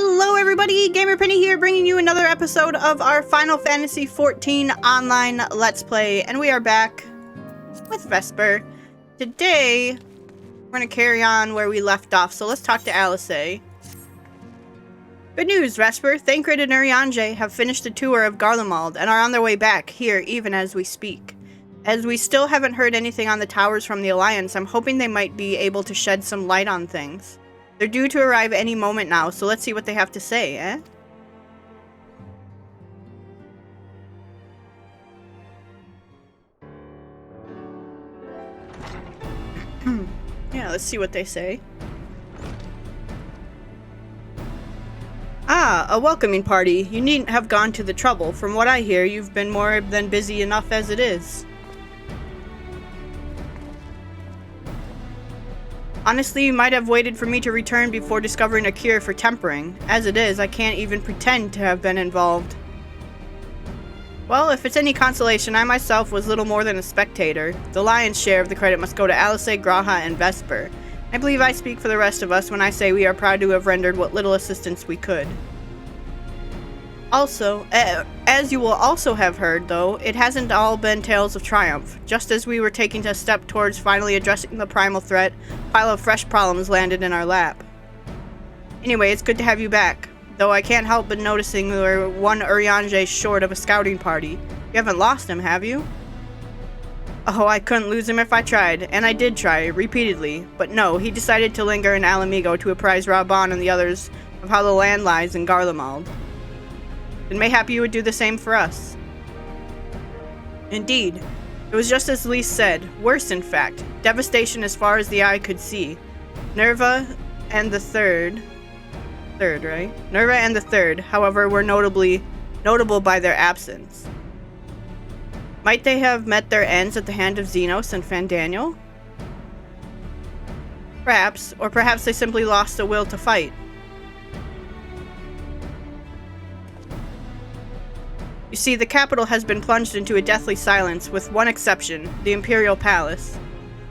Hello everybody, Gamer Penny here, bringing you another episode of our Final Fantasy XIV online Let's Play, and we are back with Vesper. Today, we're going to carry on where we left off, so let's talk to Alice. Good news, Vesper. Thancred and Urianger have finished the tour of Garlemald and are on their way back, here even as we speak. As we still haven't heard anything on the towers from the Alliance, I'm hoping they might be able to shed some light on things. They're due to arrive any moment now, so let's see what they have to say, eh? Yeah, let's see what they say. Ah, a welcoming party. You needn't have gone to the trouble. From what I hear, you've been more than busy enough as it is. Honestly, you might have waited for me to return before discovering a cure for tempering. As it is, I can't even pretend to have been involved. Well, if it's any consolation, I myself was little more than a spectator. The lion's share of the credit must go to Alice, Graha, and Vesper. I believe I speak for the rest of us when I say we are proud to have rendered what little assistance we could. Also, as you will also have heard, though, it hasn't all been tales of triumph. Just as we were taking a step towards finally addressing the primal threat, a pile of fresh problems landed in our lap. Anyway, it's good to have you back, though I can't help but noticing we're one Urianger short of a scouting party. You haven't lost him, have you? Oh, I couldn't lose him if I tried, and I did try, repeatedly. But no, he decided to linger in Alamigo to apprise Raban and the others of how the land lies in Garlemald. And mayhap you would do the same for us. Indeed. It was just as Lise said. Worse, in fact. Devastation as far as the eye could see. Nerva and the third, right? Nerva and the third, however, were notable by their absence. Might they have met their ends at the hand of Xenos and Fandaniel? Perhaps, or perhaps they simply lost the will to fight. You see, the capital has been plunged into a deathly silence, with one exception, the Imperial Palace.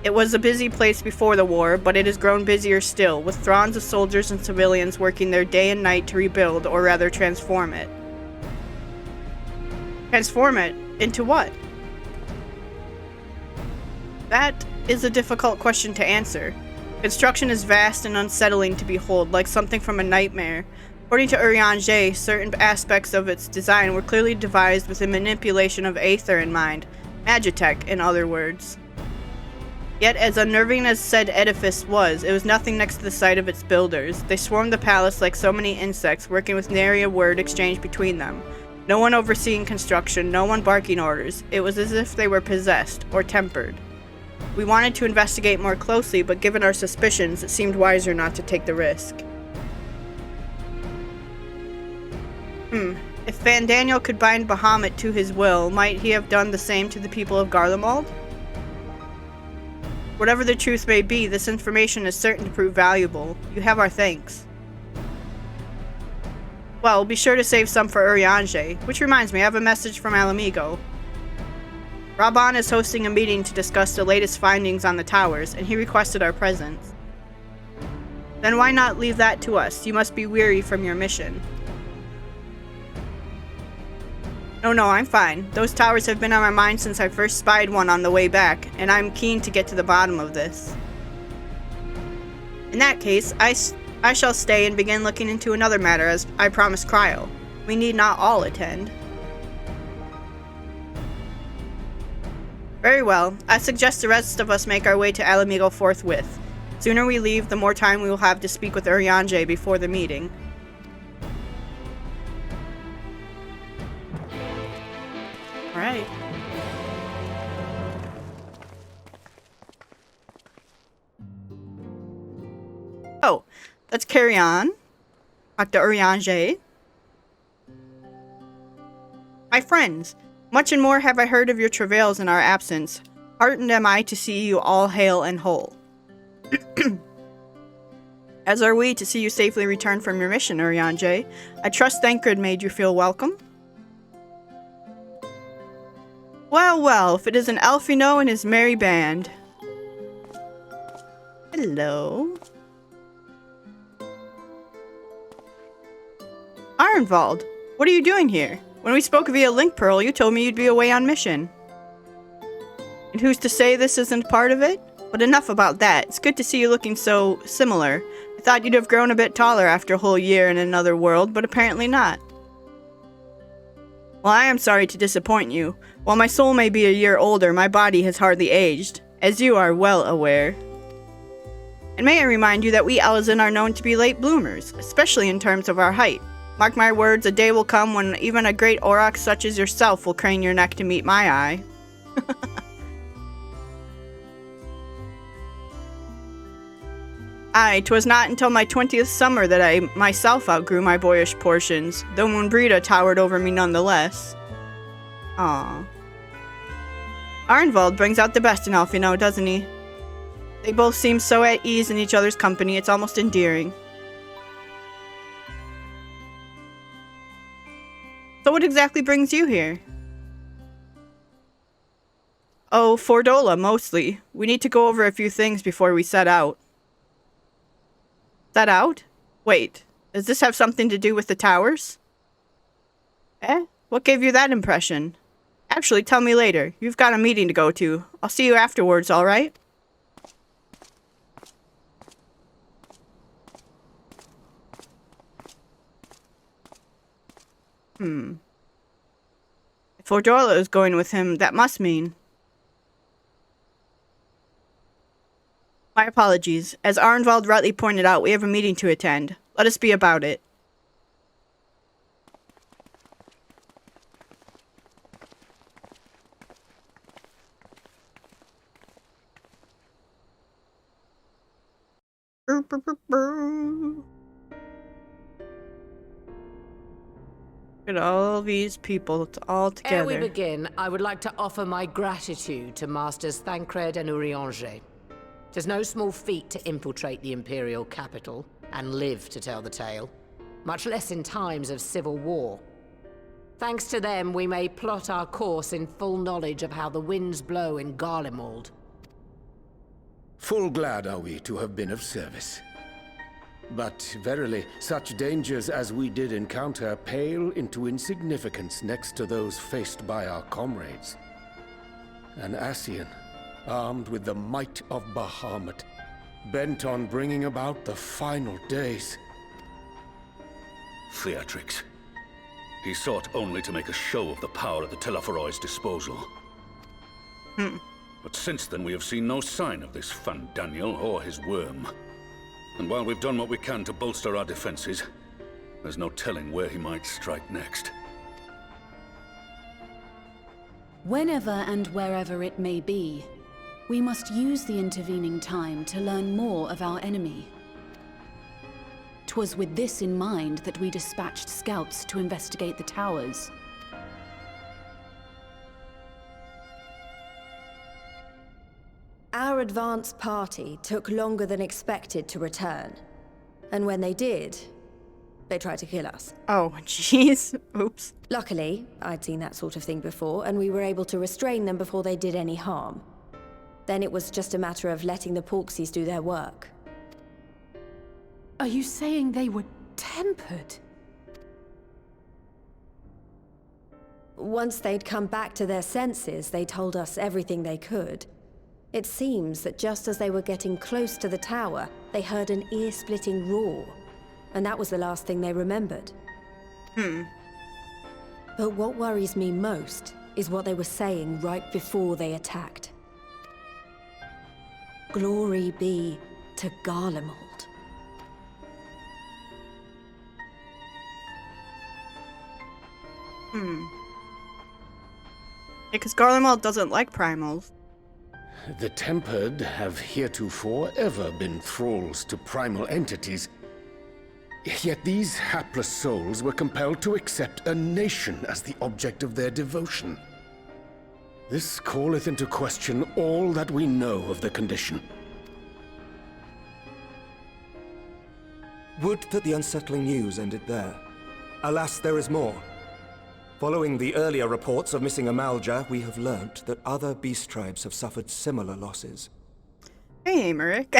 It was a busy place before the war, but it has grown busier still, with throngs of soldiers and civilians working there day and night to rebuild, or rather transform it. Transform it? Into what? That is a difficult question to answer. Construction is vast and unsettling to behold, like something from a nightmare. According to Urianger, certain aspects of its design were clearly devised with a manipulation of Aether in mind. Magitech, in other words. Yet, as unnerving as said edifice was, it was nothing next to the sight of its builders. They swarmed the palace like so many insects, working with nary a word exchanged between them. No one overseeing construction, no one barking orders. It was as if they were possessed, or tempered. We wanted to investigate more closely, but given our suspicions, it seemed wiser not to take the risk. If Fandaniel could bind Bahamut to his will, might he have done the same to the people of Garlemald? Whatever the truth may be, this information is certain to prove valuable. You have our thanks. Well, be sure to save some for Urianger, which reminds me, I have a message from Alamigo. Raban is hosting a meeting to discuss the latest findings on the towers, and he requested our presence. Then why not leave that to us? You must be weary from your mission. No, I'm fine. Those towers have been on my mind since I first spied one on the way back, and I'm keen to get to the bottom of this. In that case, I shall stay and begin looking into another matter, as I promised Cryo. We need not all attend. Very well. I suggest the rest of us make our way to Alamigo forthwith. Sooner we leave, the more time we will have to speak with Urianger before the meeting. Alright. Oh, let's carry on. Talk to Urianger. My friends, much and more have I heard of your travails in our absence. Heartened am I to see you all hale and whole. As are we to see you safely return from your mission, Urianger. I trust Thancred made you feel welcome. Well, if it is an Elfino and his merry band. Hello. Ironvald, what are you doing here? When we spoke via Link Pearl, you told me you'd be away on mission. And who's to say this isn't part of it? But enough about that. It's good to see you looking so similar. I thought you'd have grown a bit taller after a whole year in another world, but apparently not. Well, I am sorry to disappoint you. While my soul may be a year older, my body has hardly aged, as you are well aware. And may I remind you that we Elzen are known to be late bloomers, especially in terms of our height. Mark my words, a day will come when even a great Auroch such as yourself will crane your neck to meet my eye. Aye, 'twas not until my 20th summer that I myself outgrew my boyish portions, though Moonbrita towered over me nonetheless. Aww. Arnvald brings out the best in Alfino, doesn't he? They both seem so at ease in each other's company, it's almost endearing. So what exactly brings you here? Oh, Fordola, mostly. We need to go over a few things before we set out. Set out? Wait, does this have something to do with the towers? Eh? What gave you that impression? Actually, tell me later. You've got a meeting to go to. I'll see you afterwards, alright? If Fordola is going with him, that must mean... My apologies. As Arnvald rightly pointed out, we have a meeting to attend. Let us be about it. Look at all these people all together. Ere we begin, I would like to offer my gratitude to Masters Thancred and Urianger. 'Tis no small feat to infiltrate the Imperial capital and live to tell the tale, much less in times of civil war. Thanks to them, we may plot our course in full knowledge of how the winds blow in Garlemald. Full glad are we to have been of service. But verily, such dangers as we did encounter pale into insignificance next to those faced by our comrades. An Ascian, armed with the might of Bahamut, bent on bringing about the final days. Theatrics. He sought only to make a show of the power at the Teleforoid's disposal. But since then we have seen no sign of this Fandaniel or his worm. And while we've done what we can to bolster our defenses, there's no telling where he might strike next. Whenever and wherever it may be, we must use the intervening time to learn more of our enemy. 'Twas with this in mind that we dispatched scouts to investigate the towers. Our advance party took longer than expected to return. And when they did, they tried to kill us. Oh, jeez. Oops. Luckily, I'd seen that sort of thing before, and we were able to restrain them before they did any harm. Then it was just a matter of letting the Porksies do their work. Are you saying they were tempered? Once they'd come back to their senses, they told us everything they could. It seems that just as they were getting close to the tower, they heard an ear-splitting roar. And that was the last thing they remembered. But what worries me most is what they were saying right before they attacked. Glory be to Garlemald. Because Garlemald doesn't like primals. The Tempered have heretofore ever been thralls to primal entities. Yet these hapless souls were compelled to accept a nation as the object of their devotion. This calleth into question all that we know of the condition. Would that the unsettling news ended there. Alas, there is more. Following the earlier reports of missing Amalja, we have learnt that other beast tribes have suffered similar losses. Hey, Amaric.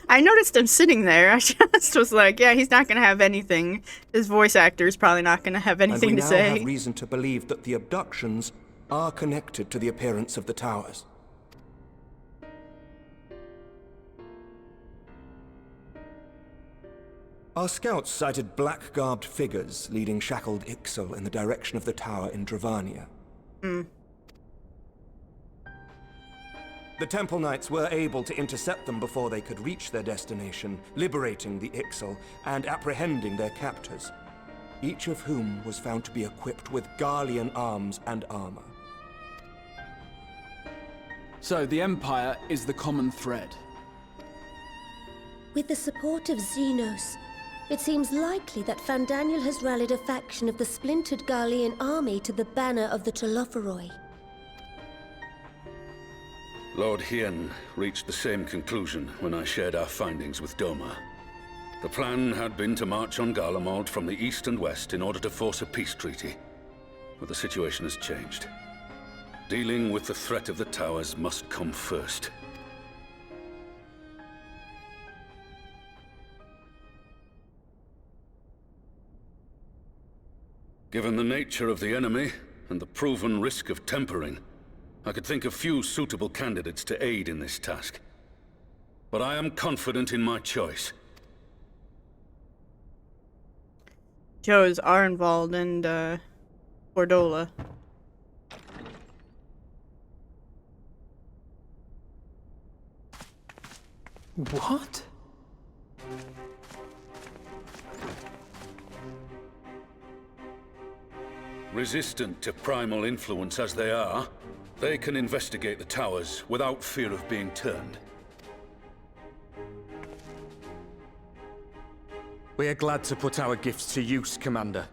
I noticed him sitting there. I just was like, yeah, he's not going to have anything. His voice actor is probably not going to have anything to And we now say. have reason to believe that the abductions are connected to the appearance of the towers. Our scouts sighted black-garbed figures leading shackled Ixal in the direction of the tower in Dravania. The Temple Knights were able to intercept them before they could reach their destination, liberating the Ixal and apprehending their captors, each of whom was found to be equipped with Garlean arms and armor. So the Empire is the common thread. With the support of Xenos, it seems likely that Fandaniel has rallied a faction of the splintered Garlean army to the banner of the Telophoroi. Lord Hien reached the same conclusion when I shared our findings with Doma. The plan had been to march on Garlemald from the east and west in order to force a peace treaty. But the situation has changed. Dealing with the threat of the towers must come first. Given the nature of the enemy and the proven risk of tempering, I could think of few suitable candidates to aid in this task. But I am confident in my choice. Chose Arnvald and Cordola. What? Resistant to primal influence as they are, they can investigate the towers without fear of being turned. We are glad to put our gifts to use, Commander.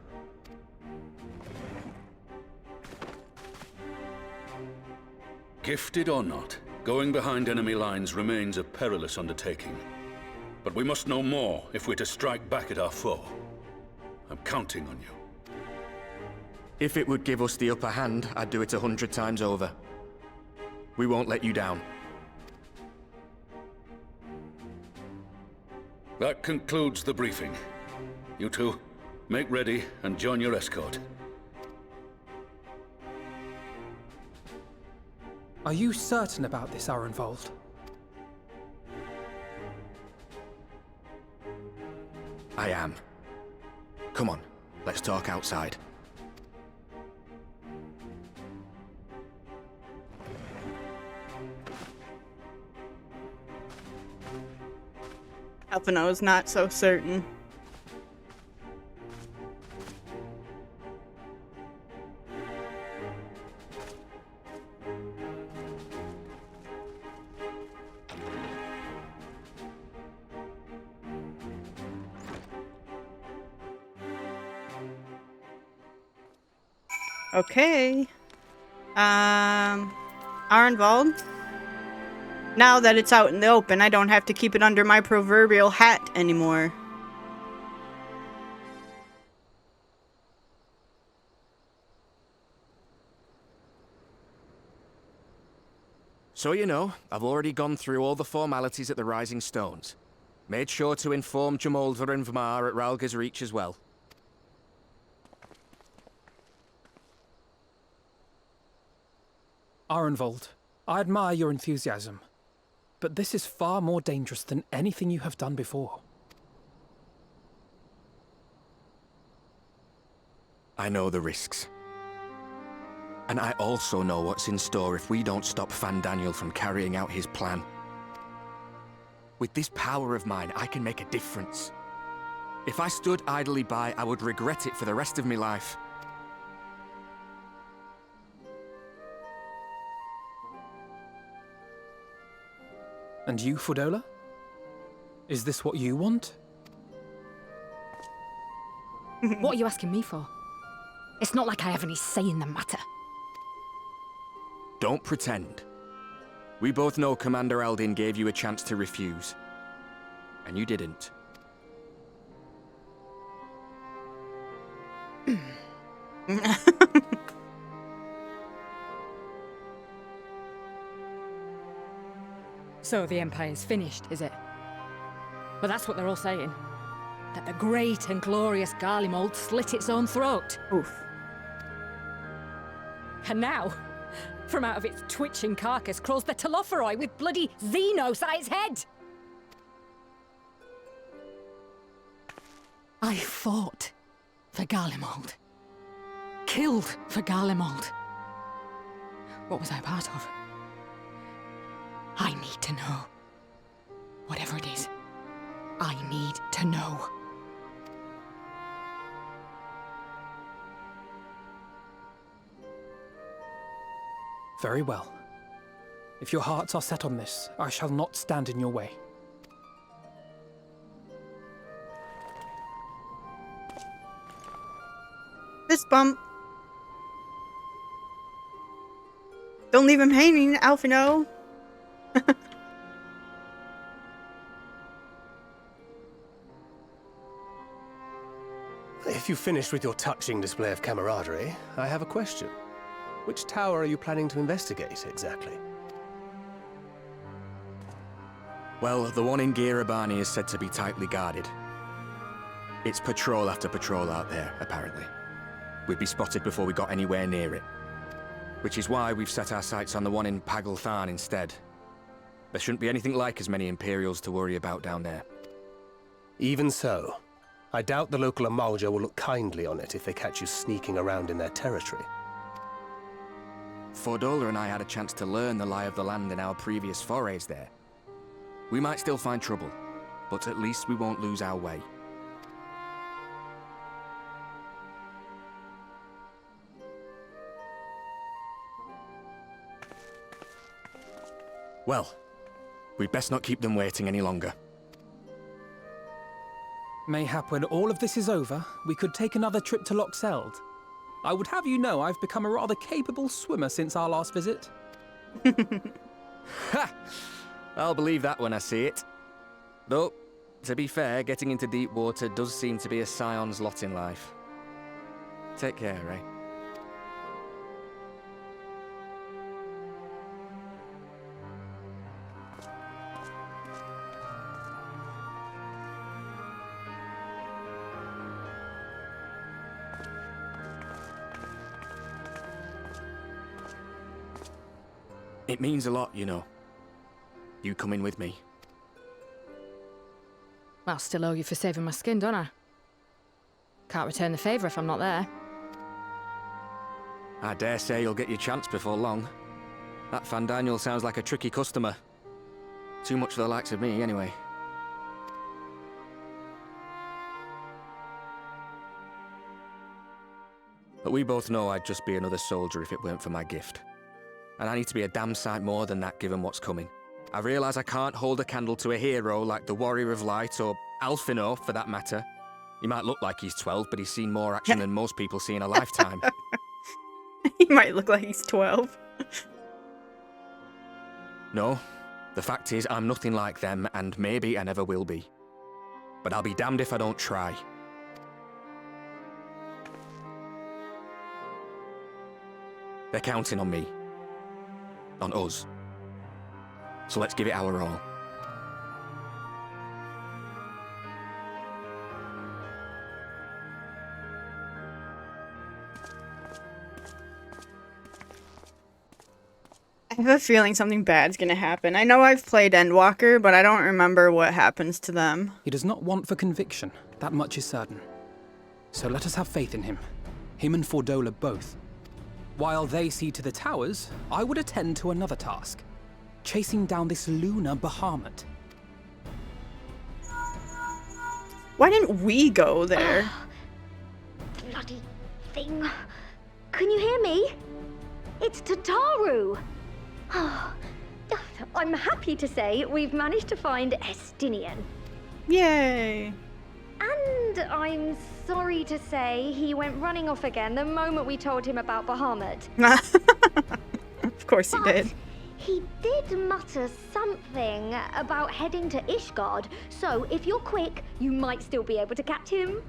Gifted or not, going behind enemy lines remains a perilous undertaking. But we must know more if we're to strike back at our foe. I'm counting on you. If it would give us the upper hand, I'd do it 100 times over. We won't let you down. That concludes the briefing. You two, make ready and join your escort. Are you certain about this, Arenvold? I am. Come on, let's talk outside. Alphino is not so certain. Okay. Arenvald? Now that it's out in the open, I don't have to keep it under my proverbial hat anymore. So you know, I've already gone through all the formalities at the Rising Stones. Made sure to inform Jamolver and Vmar at Ralga's Reach as well. Arenvold, I admire your enthusiasm, but this is far more dangerous than anything you have done before. I know the risks. And I also know what's in store if we don't stop Fandaniel from carrying out his plan. With this power of mine, I can make a difference. If I stood idly by, I would regret it for the rest of my life. And you, Fordola? Is this what you want? What are you asking me for? It's not like I have any say in the matter. Don't pretend. We both know Commander Eldin gave you a chance to refuse. And you didn't. So the Empire's finished, is it? But that's what they're all saying. That the great and glorious Garlemald slit its own throat. Oof. And now, from out of its twitching carcass crawls the Telophoroi with bloody Xenos at its head! I fought for Garlemald. Killed for Garlemald. What was I part of? I need to know. Whatever it is, I need to know. Very well. If your hearts are set on this, I shall not stand in your way. Fist bump. Don't leave him hanging, Alphino. If you've finished with your touching display of camaraderie, I have a question. Which tower are you planning to investigate, exactly? Well, the one in Girabani is said to be tightly guarded. It's patrol after patrol out there, apparently. We'd be spotted before we got anywhere near it. Which is why we've set our sights on the one in Pagalthan instead. There shouldn't be anything like as many Imperials to worry about down there. Even so, I doubt the local Amalja will look kindly on it if they catch you sneaking around in their territory. Fordola and I had a chance to learn the lie of the land in our previous forays there. We might still find trouble, but at least we won't lose our way. Well, we'd best not keep them waiting any longer. Mayhap when all of this is over, we could take another trip to Loxeld. I would have you know I've become a rather capable swimmer since our last visit. Ha! I'll believe that when I see it. Though, to be fair, getting into deep water does seem to be a scion's lot in life. Take care, Ray. It means a lot, you know. You coming with me. I'll still owe you for saving my skin, don't I? Can't return the favour if I'm not there. I dare say you'll get your chance before long. That Fandaniel sounds like a tricky customer. Too much for the likes of me, anyway. But we both know I'd just be another soldier if it weren't for my gift. And I need to be a damn sight more than that given what's coming. I realise I can't hold a candle to a hero like the Warrior of Light or Alphino, for that matter. He might look like he's 12, but he's seen more action than most people see in a lifetime. He might look like he's 12. No, the fact is I'm nothing like them, and maybe I never will be. But I'll be damned if I don't try. They're counting on me. On us. So let's give it our all. I have a feeling something bad's gonna happen. I know I've played Endwalker, but I don't remember what happens to them. He does not want for conviction, that much is certain. So let us have faith in him. Him and Fordola both. While they see to the towers, I would attend to another task. Chasing down this lunar Bahamut. Why didn't we go there? Bloody thing. Can you hear me? It's Tataru. I'm happy to say we've managed to find Estinian. Yay. And I'm sorry to say he went running off again the moment we told him about Bahamut. Of course he did. He did mutter something about heading to Ishgard, so if you're quick, you might still be able to catch him.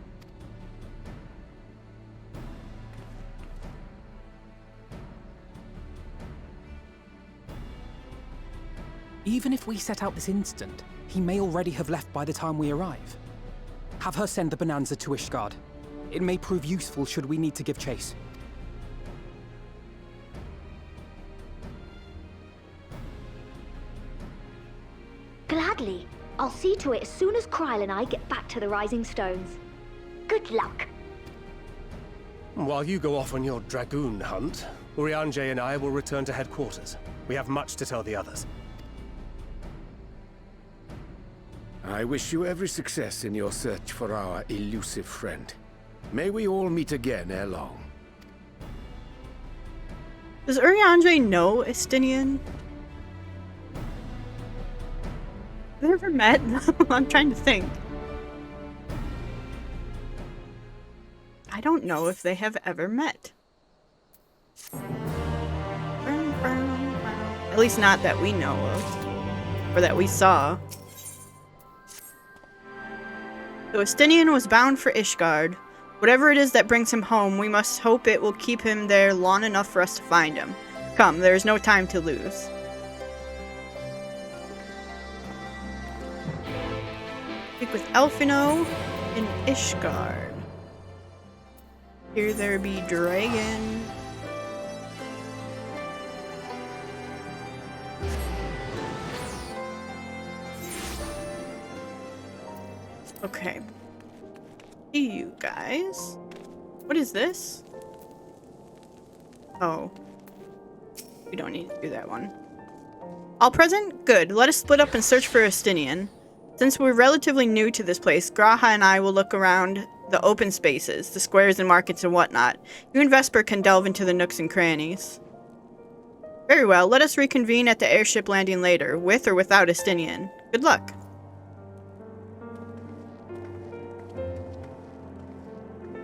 Even if we set out this instant, he may already have left by the time we arrive. Have her send the Bonanza to Ishgard. It may prove useful should we need to give chase. Gladly. I'll see to it as soon as Kryl and I get back to the Rising Stones. Good luck. While you go off on your dragoon hunt, Urianger and I will return to headquarters. We have much to tell the others. I wish you every success in your search for our elusive friend. May we all meet again ere long. Does Urianger know Estinian? Have they ever met? I'm trying to think. I don't know if they have ever met. At least not that we know of. Or that we saw. So Estinian was bound for Ishgard. Whatever it is that brings him home, we must hope it will keep him there long enough for us to find him. Come, there is no time to lose. Speak with Elfino in Ishgard. Here there be dragon. Okay. See you guys. What is this? Oh. We don't need to do that one. All present? Good. Let us split up and search for Estinian. Since we're relatively new to this place, Graha and I will look around the open spaces, the squares and markets and whatnot. You and Vesper can delve into the nooks and crannies. Very well, let us reconvene at the airship landing later, with or without Estinian. Good luck.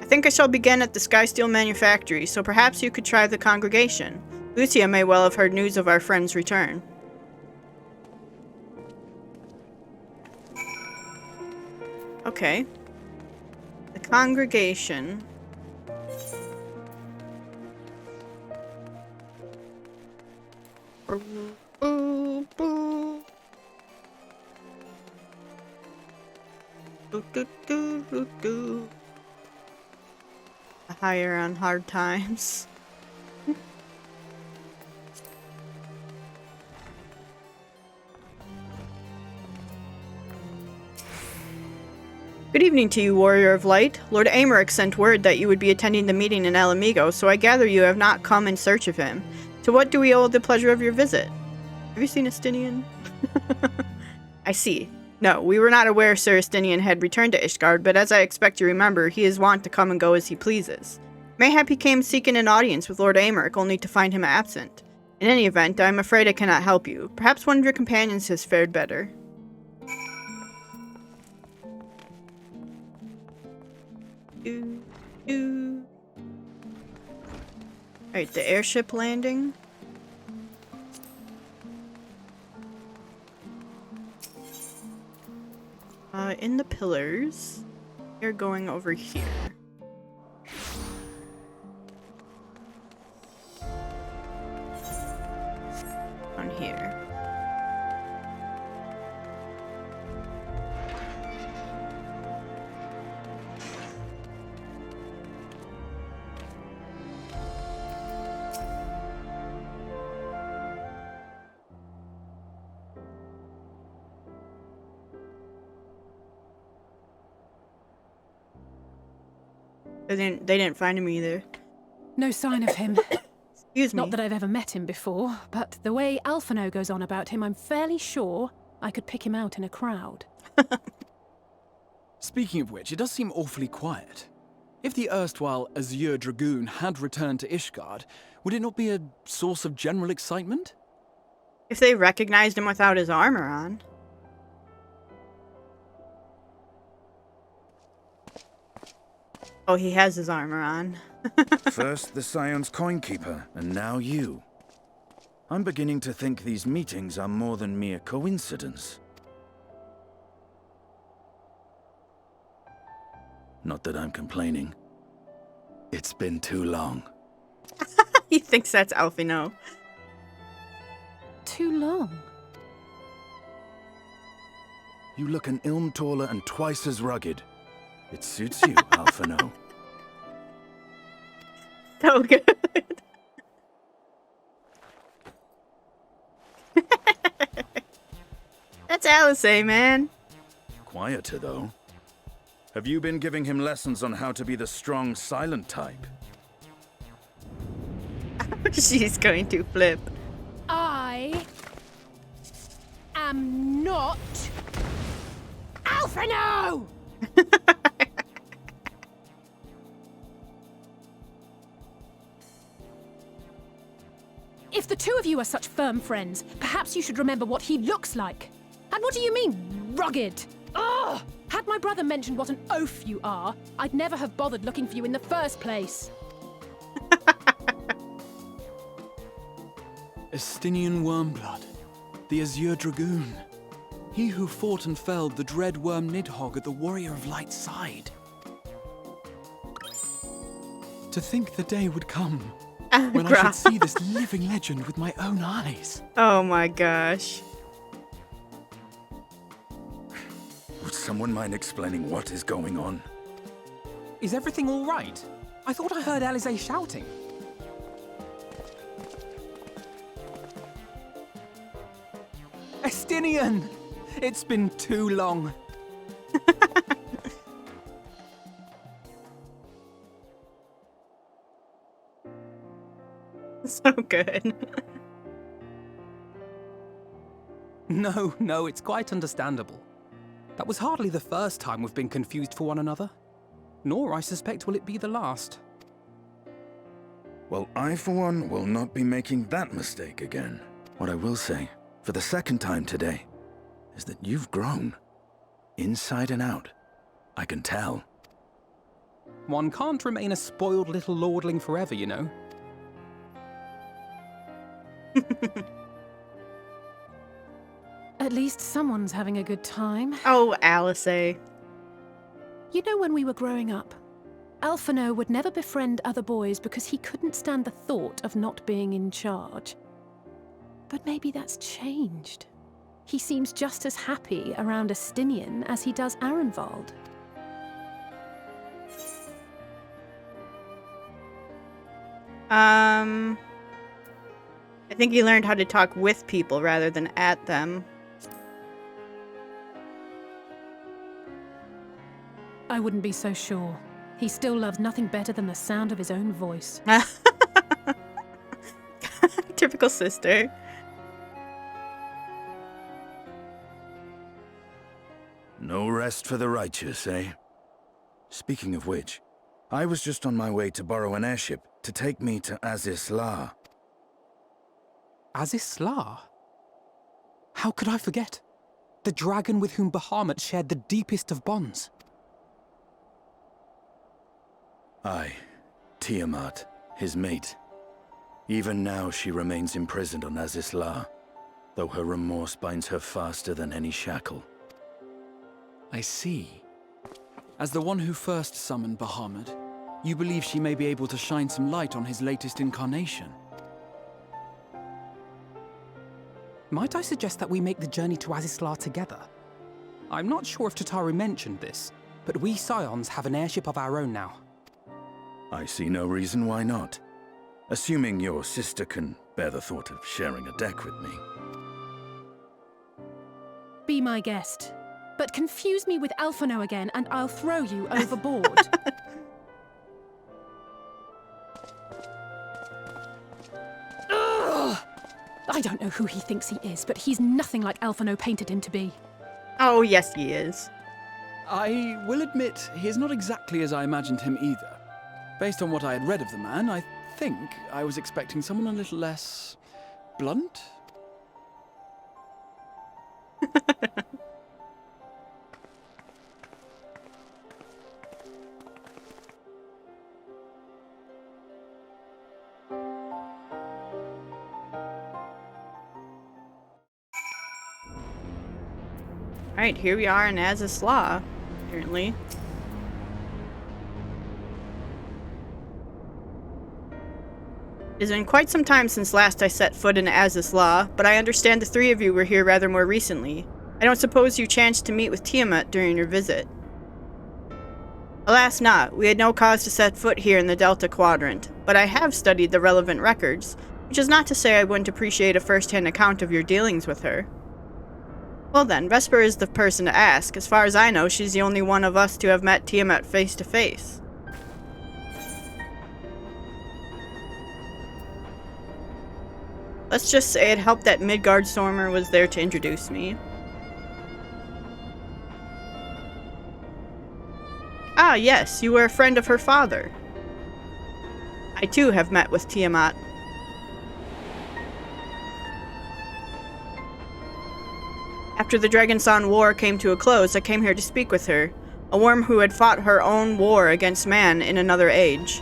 I think I shall begin at the Skysteel Manufactory, so perhaps you could try the congregation. Lucia may well have heard news of our friend's return. Okay. The congregation. Higher on hard times. Good evening to you, Warrior of Light. Lord Amaric sent word that you would be attending the meeting in Alamigo, so I gather you have not come in search of him. To what do we owe the pleasure of your visit? Have you seen Estinian? I see. No, we were not aware Sir Estinian had returned to Ishgard, but as I expect you remember, he is wont to come and go as he pleases. Mayhap he came seeking an audience with Lord Amaric, only to find him absent. In any event, I am afraid I cannot help you. Perhaps one of your companions has fared better. Alright, the airship landing. In the pillars. You're going over here. On here. They didn't find him either. No sign of him. Excuse me. Not that I've ever met him before, but the way Alphino goes on about him, I'm fairly sure I could pick him out in a crowd. Speaking of which, it does seem awfully quiet. If the erstwhile Azure Dragoon had returned to Ishgard, would it not be a source of general excitement? If they recognized him without his armor on. Oh, he has his armor on. First the Scion's Coinkeeper, and now you. I'm beginning to think these meetings are more than mere coincidence. Not that I'm complaining. It's been too long. He thinks that's Alphino. Too long? You look an ilm taller and twice as rugged. It suits you, Alphino. So good. That's Alice, man. Quieter, though. Have you been giving him lessons on how to be the strong, silent type? She's going to flip. I am not Alphino! If the two of you are such firm friends, perhaps you should remember what he looks like. And what do you mean, rugged? Ugh! Had my brother mentioned what an oaf you are, I'd never have bothered looking for you in the first place. Estinian Wormblood, the Azure Dragoon. He who fought and felled the dread worm Nidhogg at the Warrior of Light's side. To think the day would come when I should see this living legend with my own eyes. Oh my gosh. Would someone mind explaining what is going on? Is everything all right? I thought I heard Alize shouting. Estinian! It's been too long. So good. No, it's quite understandable. That was hardly the first time we've been confused for one another. Nor, I suspect, will it be the last. Well, I, for one, will not be making that mistake again. What I will say, for the second time today, is that you've grown. Inside and out. I can tell. One can't remain a spoiled little lordling forever, you know. At least someone's having a good time. Oh, Alice. You know, when we were growing up, Alphino would never befriend other boys because he couldn't stand the thought of not being in charge. But maybe that's changed. He seems just as happy around Estinian as he does Arenvald. I think he learned how to talk with people rather than at them. I wouldn't be so sure. He still loves nothing better than the sound of his own voice. Typical sister. No rest for the righteous, eh? Speaking of which, I was just on my way to borrow an airship to take me to Azis La. Azis La? How could I forget? The dragon with whom Bahamut shared the deepest of bonds. Aye, Tiamat, his mate. Even now she remains imprisoned on Azis La, though her remorse binds her faster than any shackle. I see. As the one who first summoned Bahamut, you believe she may be able to shine some light on his latest incarnation. Might I suggest that we make the journey to Azisla together? I'm not sure if Tataru mentioned this, but we Scions have an airship of our own now. I see no reason why not. Assuming your sister can bear the thought of sharing a deck with me. Be my guest. But confuse me with Alphino again and I'll throw you overboard. Ugh! I don't know who he thinks he is, but he's nothing like Alphino painted him to be. Oh, yes, he is. I will admit, he is not exactly as I imagined him either. Based on what I had read of the man, I think I was expecting someone a little less blunt? Alright, here we are in Azis La, apparently. It's been quite some time since last I set foot in Azis La, but I understand the three of you were here rather more recently. I don't suppose you chanced to meet with Tiamat during your visit. Alas not, we had no cause to set foot here in the Delta Quadrant, but I have studied the relevant records, which is not to say I wouldn't appreciate a first-hand account of your dealings with her. Well then, Vesper is the person to ask. As far as I know, she's the only one of us to have met Tiamat face to face. Let's just say it helped that Midgard Stormer was there to introduce me. Ah, yes, you were a friend of her father. I too have met with Tiamat. After the Dragonson War came to a close, I came here to speak with her, a worm who had fought her own war against man in another age.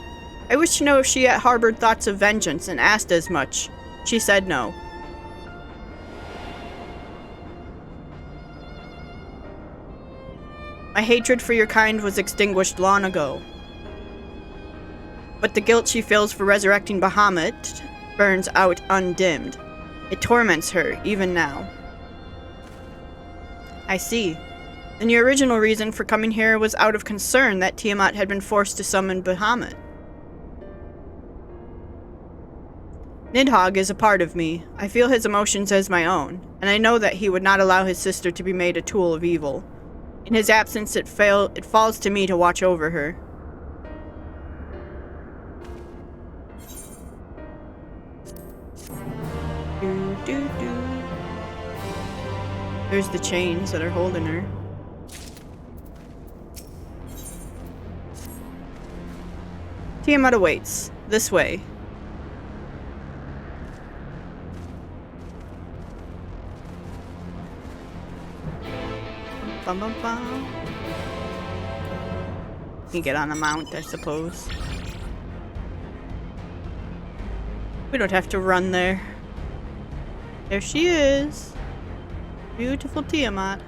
I wished to know if she had harbored thoughts of vengeance and asked as much. She said no. My hatred for your kind was extinguished long ago. But the guilt she feels for resurrecting Bahamut burns out undimmed. It torments her, even now. I see. Then your original reason for coming here was out of concern that Tiamat had been forced to summon Bahamut. Nidhogg is a part of me. I feel his emotions as my own, and I know that he would not allow his sister to be made a tool of evil. In his absence, it falls to me to watch over her. There's the chains that are holding her. Tiamat awaits. This way. Bum bum bum. You get on a mount, I suppose. We don't have to run there. There she is. Beautiful Tiamat.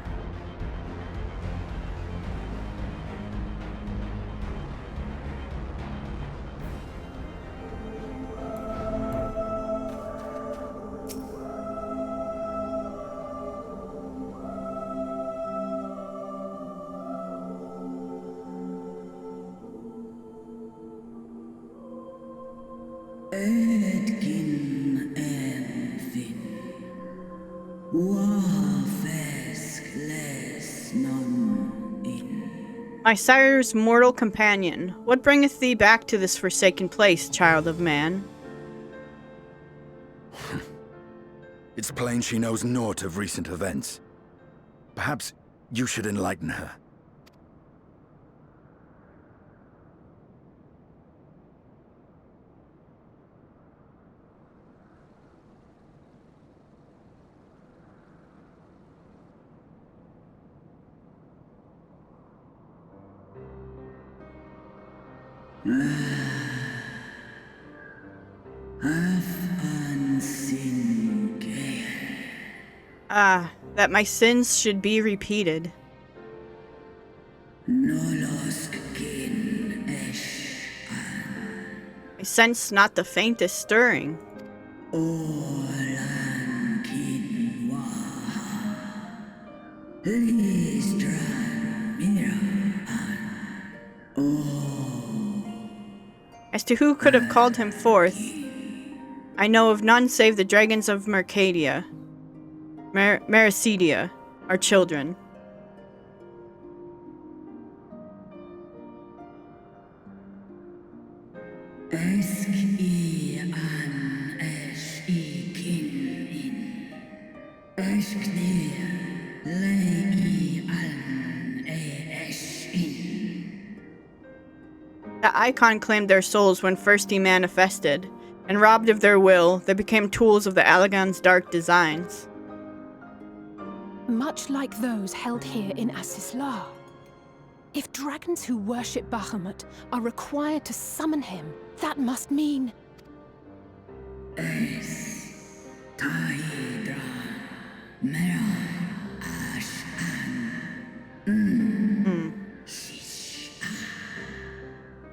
My sire's mortal companion, what bringeth thee back to this forsaken place, child of man? It's plain she knows naught of recent events. Perhaps you should enlighten her. Ah, that my sins should be repeated. I sense not the faintest stirring. As to who could have called him forth, I know of none save the dragons of Mercadia. Mericidia, our children. The Icon claimed their souls when first he manifested, and robbed of their will, they became tools of the Allagan's dark designs. Much like those held here in Asisla. If dragons who worship Bahamut are required to summon him, that must mean...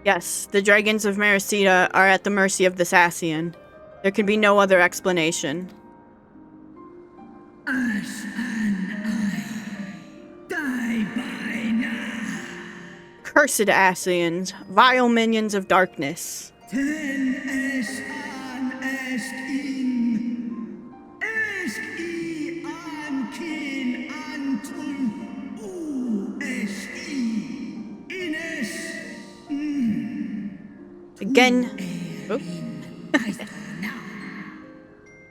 Yes, the dragons of Mericida are at the mercy of the Sassian. There can be no other explanation. Cursed Ascians, vile minions of darkness. Again,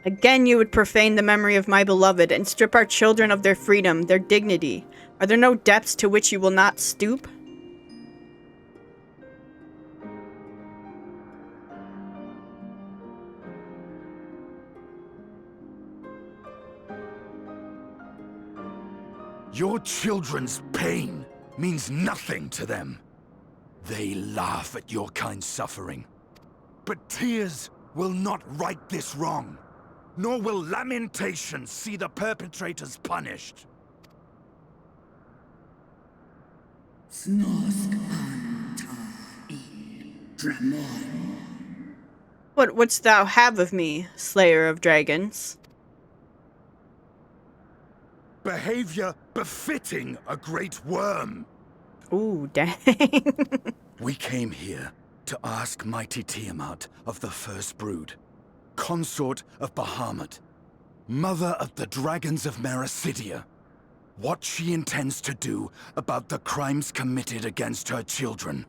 again you would profane the memory of my beloved and strip our children of their freedom, their dignity. Are there no depths to which you will not stoop? Your children's pain means nothing to them. They laugh at your kind suffering. But tears will not right this wrong, nor will lamentation see the perpetrators punished. What wouldst thou have of me, Slayer of Dragons? Behavior befitting a great worm. Ooh, dang. We came here to ask mighty Tiamat of the First Brood, consort of Bahamut, mother of the dragons of Mericidia, what she intends to do about the crimes committed against her children.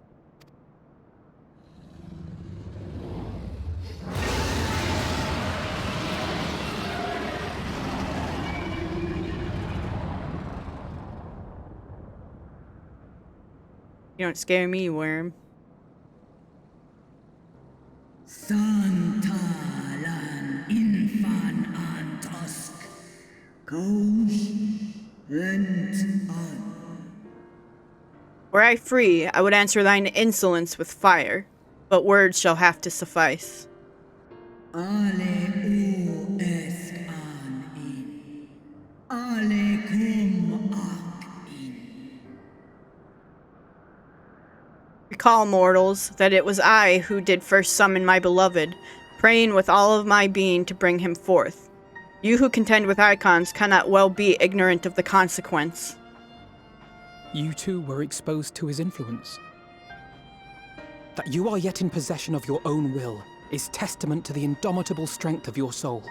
You don't scare me, worm. Santalan infan antosk. Kous rent on. Were I free, I would answer thine insolence with fire, but words shall have to suffice. Ale o esk an in. Ale kum ak in. Recall, mortals, that it was I who did first summon my beloved, praying with all of my being to bring him forth. You who contend with icons cannot well be ignorant of the consequence. You too were exposed to his influence. That you are yet in possession of your own will is testament to the indomitable strength of your soul.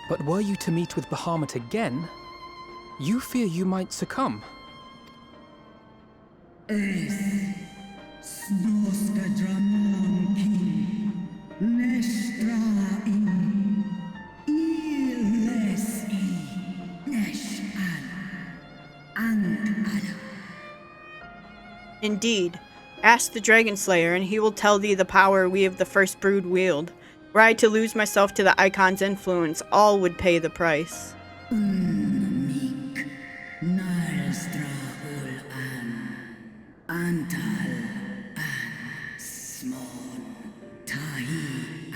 But were you to meet with Bahamut again, you fear you might succumb. Snoska dramon kin. Nestra in. Iles I. Nesh an. And ala. Indeed, ask the Dragon Slayer, and he will tell thee the power we of the First Brood wield. Were I to lose myself to the Icon's influence, all would pay the price. Unmik. Nalstra ul an. Antal an. Smon. Tahi an.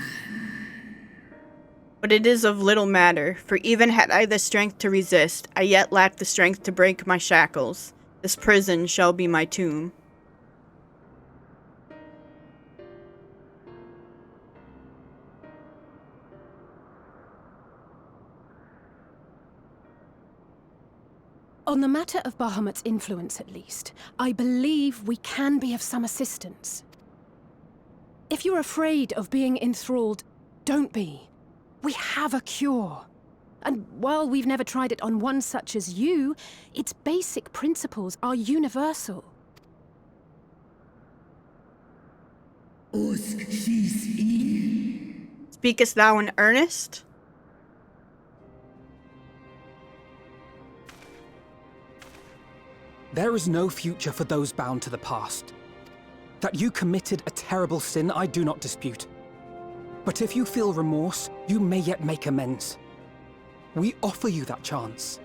But it is of little matter, for even had I the strength to resist, I yet lack the strength to break my shackles. This prison shall be my tomb. On the matter of Bahamut's influence, at least, I believe we can be of some assistance. If you're afraid of being enthralled, don't be. We have a cure. And while we've never tried it on one such as you, its basic principles are universal. Speakest thou in earnest? There is no future for those bound to the past. That you committed a terrible sin, I do not dispute. But if you feel remorse, you may yet make amends. We offer you that chance.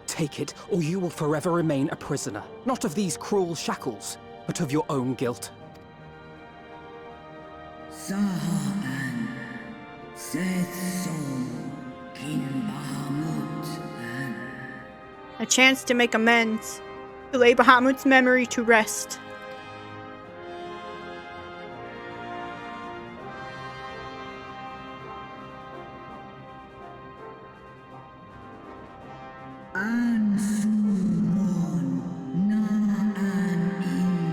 Take it, or you will forever remain a prisoner, not of these cruel shackles, but of your own guilt. Sahan. Seth Som. Kin Bahamut an. A chance to make amends, to lay Bahamut's memory to rest. An sumon na an in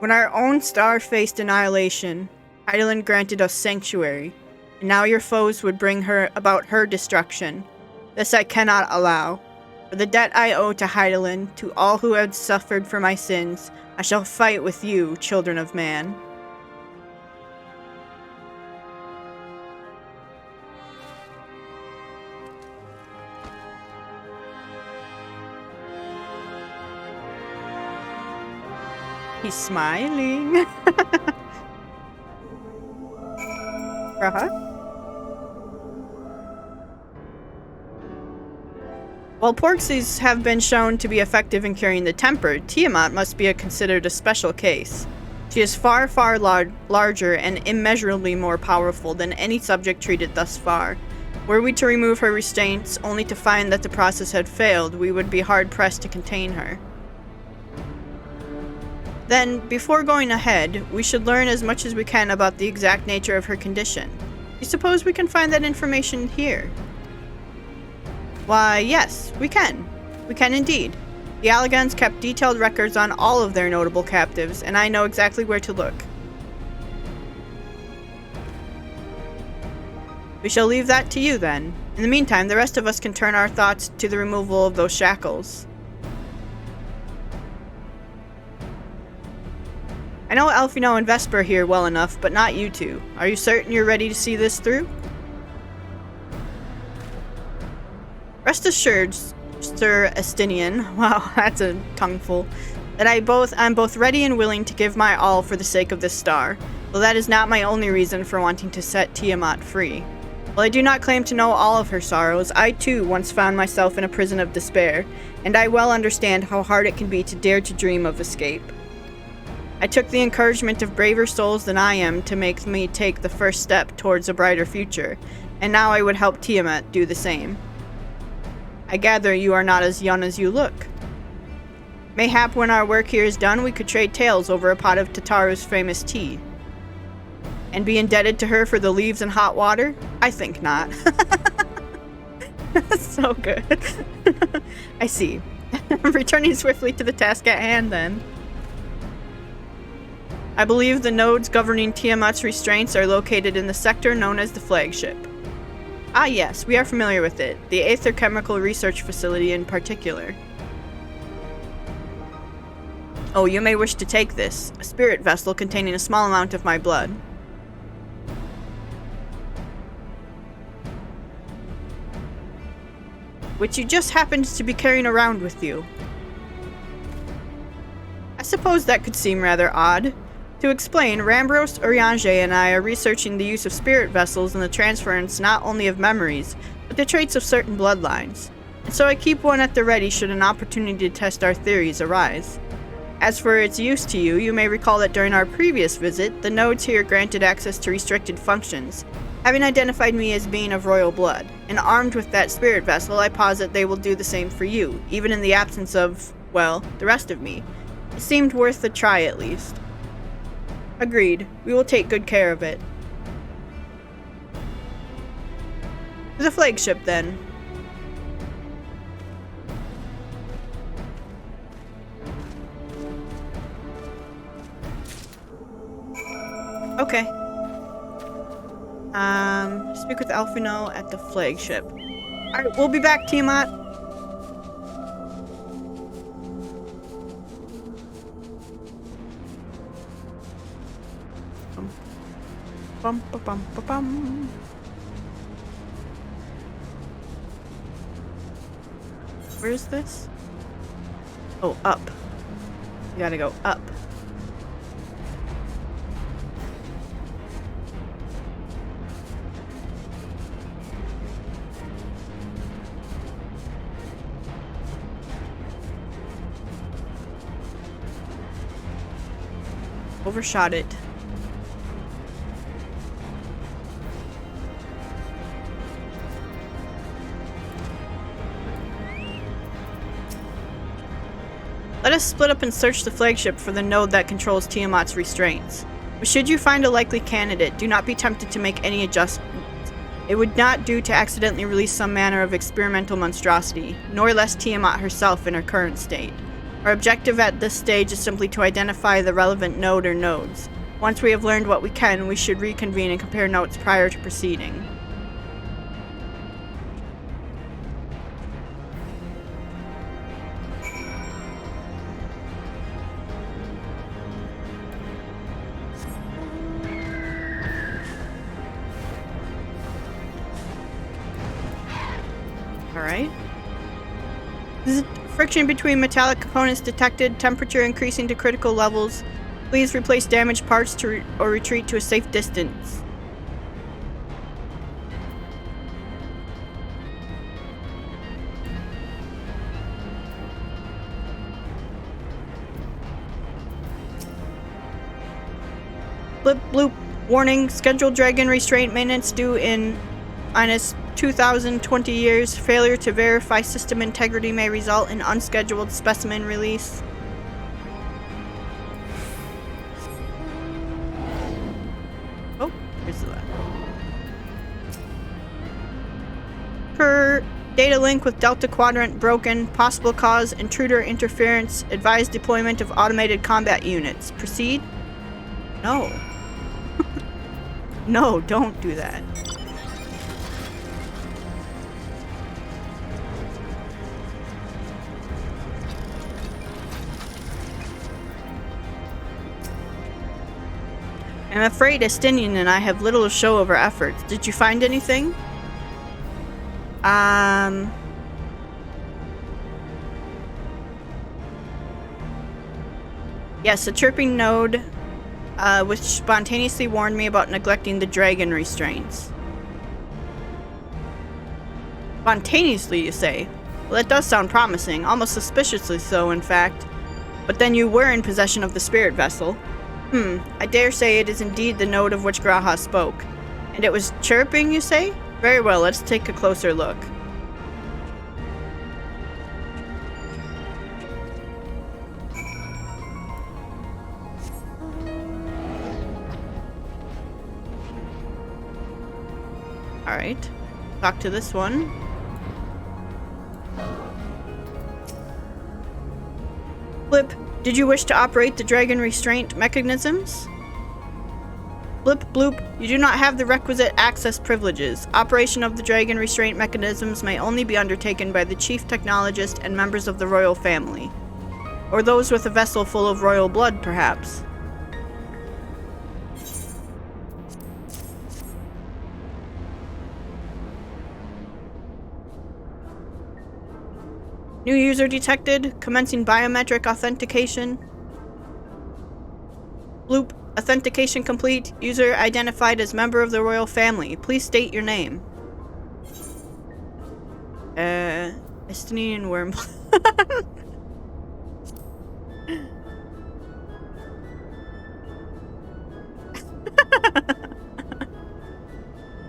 When our own star faced annihilation, Hydaelyn granted us sanctuary, and now your foes would bring about her destruction. This I cannot allow. For the debt I owe to Hydaelyn, to all who have suffered for my sins, I shall fight with you, children of man. He's smiling. While Porxies have been shown to be effective in curing the tempered, Tiamat must be considered a special case. She is far, far larger and immeasurably more powerful than any subject treated thus far. Were we to remove her restraints only to find that the process had failed, we would be hard-pressed to contain her. Then, before going ahead, we should learn as much as we can about the exact nature of her condition. You suppose we can find that information here? Why, yes, we can. We can indeed. The Allagans kept detailed records on all of their notable captives, and I know exactly where to look. We shall leave that to you, then. In the meantime, the rest of us can turn our thoughts to the removal of those shackles. I know Alphino and Vesper here well enough, but not you two. Are you certain you're ready to see this through? Rest assured, Sir Estinian, wow, that's a tongueful, that I'm both ready and willing to give my all for the sake of this star, though that is not my only reason for wanting to set Tiamat free. While I do not claim to know all of her sorrows, I too once found myself in a prison of despair, and I well understand how hard it can be to dare to dream of escape. I took the encouragement of braver souls than I am to make me take the first step towards a brighter future, and now I would help Tiamat do the same. I gather you are not as young as you look. Mayhap when our work here is done, we could trade tales over a pot of Tataru's famous tea. And be indebted to her for the leaves and hot water? I think not. So good. I see. Returning swiftly to the task at hand, then. I believe the nodes governing Tiamat's restraints are located in the sector known as the flagship. Ah yes, we are familiar with it, the Aether Chemical Research Facility in particular. Oh, you may wish to take this, a spirit vessel containing a small amount of my blood. Which you just happened to be carrying around with you. I suppose that could seem rather odd. To explain, Rambros, Urianger, and I are researching the use of spirit vessels and the transference not only of memories, but the traits of certain bloodlines. And so I keep one at the ready should an opportunity to test our theories arise. As for its use to you, you may recall that during our previous visit, the nodes here granted access to restricted functions, having identified me as being of royal blood, and armed with that spirit vessel, I posit they will do the same for you, even in the absence of, well, the rest of me. It seemed worth a try at least. Agreed. We will take good care of it. To the flagship, then. Okay. Speak with Alphino at the flagship. Alright, we'll be back, Tiamat. Bum, ba, bum, ba, bum. Where is this? Oh, up. You gotta go up. Overshot it. Let us split up and search the flagship for the node that controls Tiamat's restraints. But should you find a likely candidate, do not be tempted to make any adjustments. It would not do to accidentally release some manner of experimental monstrosity, nor less Tiamat herself in her current state. Our objective at this stage is simply to identify the relevant node or nodes. Once we have learned what we can, we should reconvene and compare notes prior to proceeding. Alright. Friction between metallic components detected. Temperature increasing to critical levels. Please replace damaged parts or retreat to a safe distance. Blip bloop. Warning. Scheduled dragon restraint maintenance due in minus 2,020 years. Failure to verify system integrity may result in unscheduled specimen release. Oh, here's the lab. Data link with Delta Quadrant broken. Possible cause intruder interference. Advised deployment of automated combat units. Proceed? No. No, don't do that. I'm afraid Estinian and I have little to show of our efforts. Did you find anything? Yes, a chirping node, which spontaneously warned me about neglecting the dragon restraints. Spontaneously, you say? Well, that does sound promising, almost suspiciously so, in fact. But then you were in possession of the spirit vessel. I dare say it is indeed the node of which Graha spoke. And it was chirping, you say? Very well, let's take a closer look. Alright. Talk to this one. Blip, did you wish to operate the dragon restraint mechanisms? Blip bloop, you do not have the requisite access privileges. Operation of the dragon restraint mechanisms may only be undertaken by the chief technologist and members of the royal family. Or those with a vessel full of royal blood, perhaps. New user detected. Commencing biometric authentication. Bloop. Authentication complete. User identified as member of the royal family. Please state your name. Estinian worm.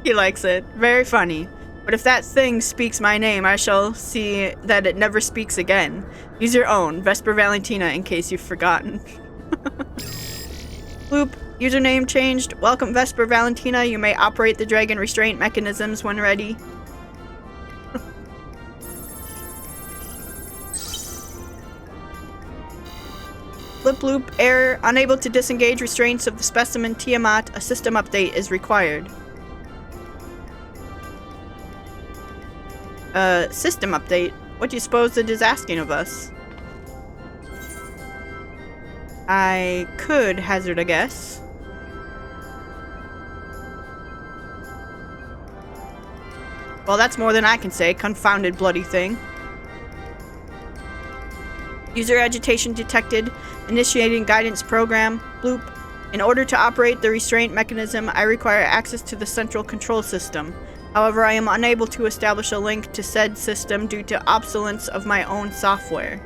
He likes it. Very funny. But if that thing speaks my name, I shall see that it never speaks again. Use your own, Vesper Valentina, in case you've forgotten. Bloop. Username changed. Welcome, Vesper Valentina. You may operate the dragon restraint mechanisms when ready. Blip bloop. Error. Unable to disengage restraints of the specimen Tiamat. A system update is required. System update? What do you suppose it is asking of us? I could hazard a guess. Well, that's more than I can say, confounded bloody thing. User agitation detected. Initiating guidance program. Bloop. In order to operate the restraint mechanism, I require access to the central control system. However, I am unable to establish a link to said system due to obsolescence of my own software.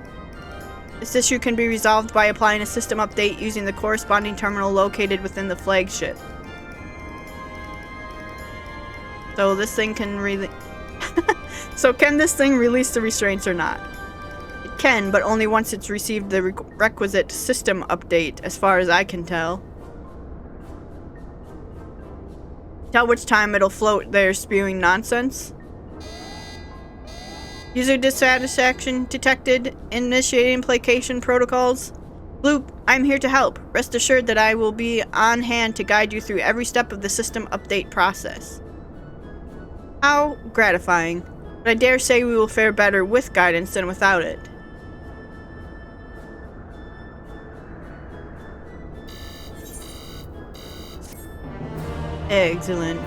This issue can be resolved by applying a system update using the corresponding terminal located within the flagship. So this thing can So can this thing release the restraints or not? It can, but only once it's received the requisite system update, as far as I can tell. Tell which time it'll float there spewing nonsense. User dissatisfaction detected. Initiating placation protocols. Bloop, I'm here to help. Rest assured that I will be on hand to guide you through every step of the system update process. How gratifying. But I dare say we will fare better with guidance than without it. Excellent.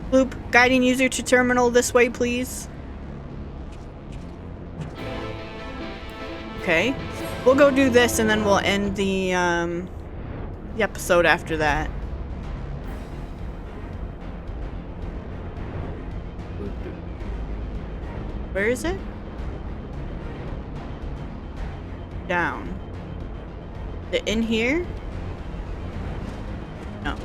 Bloop, guiding user to terminal this way, please. Okay. We'll go do this and then we'll end the episode after that. Where is it? Down. Is it in here? No.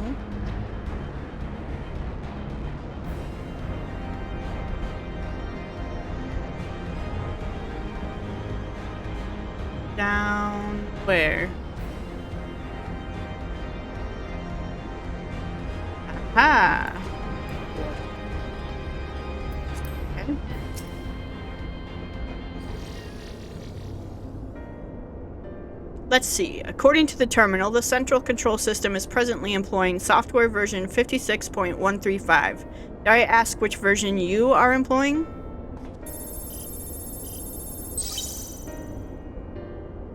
Down where? Aha! Okay. Let's see. According to the terminal, the central control system is presently employing software version 56.135. Did I ask which version you are employing?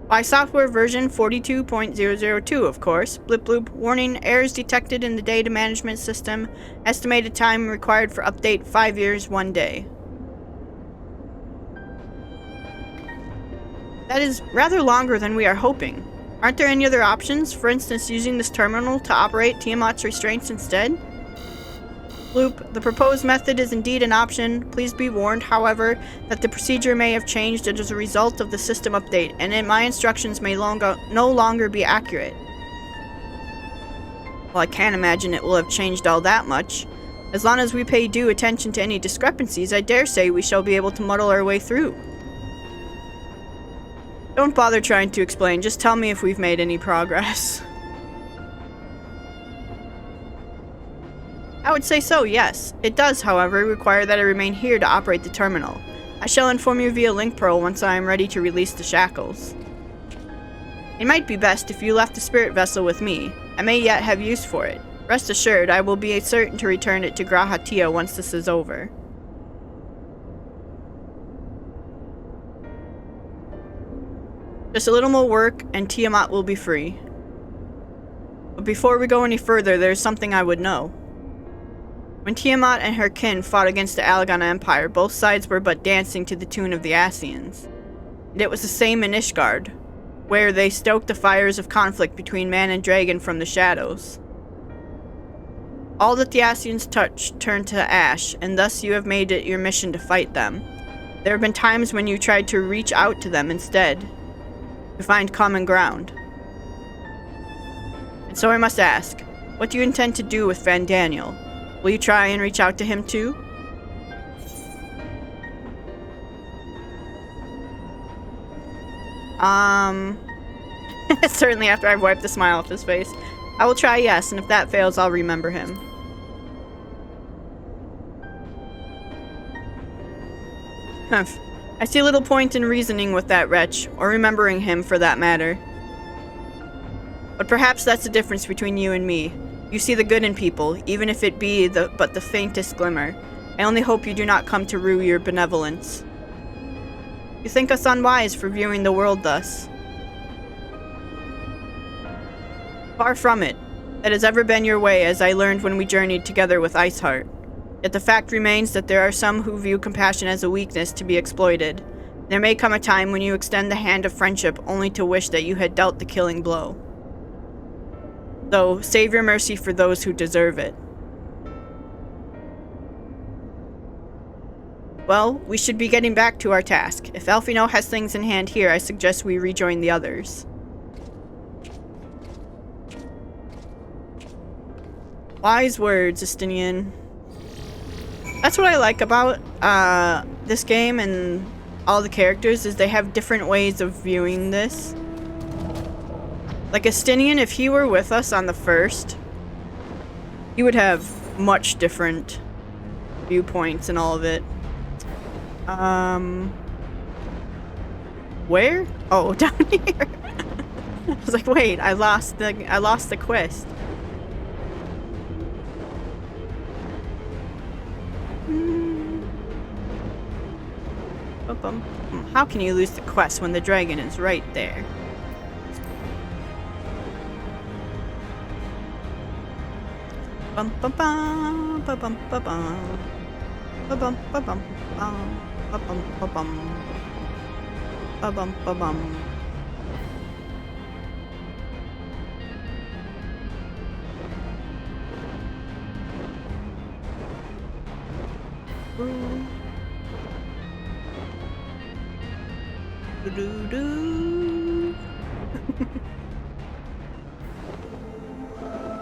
By software version 42.002, of course. Blip bloop. Warning, errors detected in the data management system. Estimated time required for update 5 years, 1 day. That is rather longer than we are hoping. Aren't there any other options? For instance, using this terminal to operate Tiamat's restraints instead? Bloop, the proposed method is indeed an option. Please be warned, however, that the procedure may have changed as a result of the system update, and my instructions may no longer be accurate. Well, I can't imagine it will have changed all that much. As long as we pay due attention to any discrepancies, I dare say we shall be able to muddle our way through. Don't bother trying to explain, just tell me if we've made any progress. I would say so, yes. It does, however, require that I remain here to operate the terminal. I shall inform you via link pearl once I am ready to release the shackles. It might be best if you left the spirit vessel with me. I may yet have use for it. Rest assured, I will be certain to return it to Grahatia once this is over. Just a little more work, and Tiamat will be free. But before we go any further, there's something I would know. When Tiamat and her kin fought against the Allegan Empire, both sides were but dancing to the tune of the Ascians. And it was the same in Ishgard, where they stoked the fires of conflict between man and dragon from the shadows. All that the Ascians touched turned to ash, and thus you have made it your mission to fight them. There have been times when you tried to reach out to them instead, to find common ground. And so I must ask, what do you intend to do with Vandaniel? Will you try and reach out to him too? Certainly after I've wiped the smile off his face. I will try, yes, and if that fails, I'll remember him. Humph. I see little point in reasoning with that wretch, or remembering him for that matter. But perhaps that's the difference between you and me. You see the good in people, even if it be but the faintest glimmer. I only hope you do not come to rue your benevolence. You think us unwise for viewing the world thus. Far from it. That has ever been your way, as I learned when we journeyed together with Iceheart. Yet the fact remains that there are some who view compassion as a weakness to be exploited. There may come a time when you extend the hand of friendship only to wish that you had dealt the killing blow. Though, save your mercy for those who deserve it. Well, we should be getting back to our task. If Elfino has things in hand here, I suggest we rejoin the others. Wise words, Justinian. That's what I like about this game and all the characters, is they have different ways of viewing this. Like Estinian, if he were with us on the first, he would have much different viewpoints and all of it. Where? Oh, down here. I was like, wait, I lost the quest. How can you lose the quest when the dragon is right there? Bum bum bum bum bum bum bum bum bum bum bum bum bum bum bum.